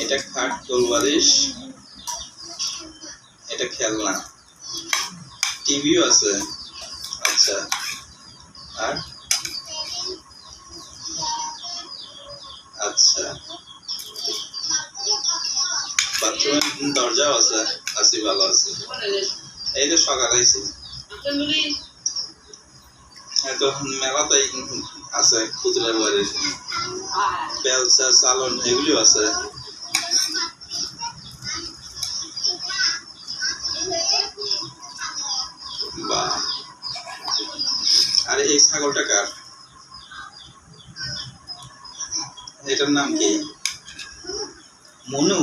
এটা খাট গোলবালিশ, এটা খেলনা, টিভিও আছে। আচ্ছা, আর আচ্ছা, বাথরুমের দরজাও আছে। আছি, ভালো আছে। এই তো সকাল আইছি, এখন মেলাতেই আছে পুতুলের বাড়ি, বেলচা সালন এগুলিও আছে। বাহ, আরে এই ছাগলটা কার? এটার নাম কি? মনু।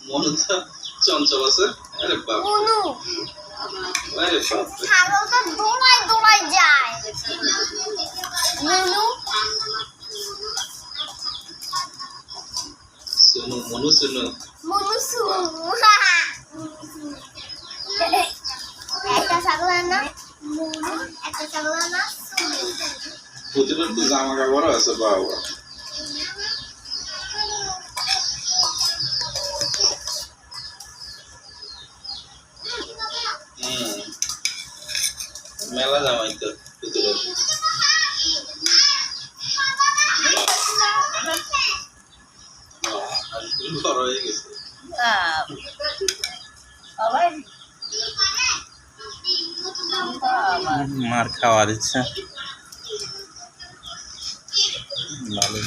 মনু তো চঞ্চল আছে। আরে বাপ, আরে বাপ, ছাগলটা দৌড়ায় দৌড়ায় যায়। মনু সুনু, মনু সুনু। মনু সুনু। একটা ছাগলের নাম মনু, একটা ছাগলের নাম সুনু। পুতুলের তো জামা কাপড় আছে। বাবা, মেলা জামাই তো পুতুলের। বড় হয়ে গেছে। মার খাওয়ার ইচ্ছা ভালো।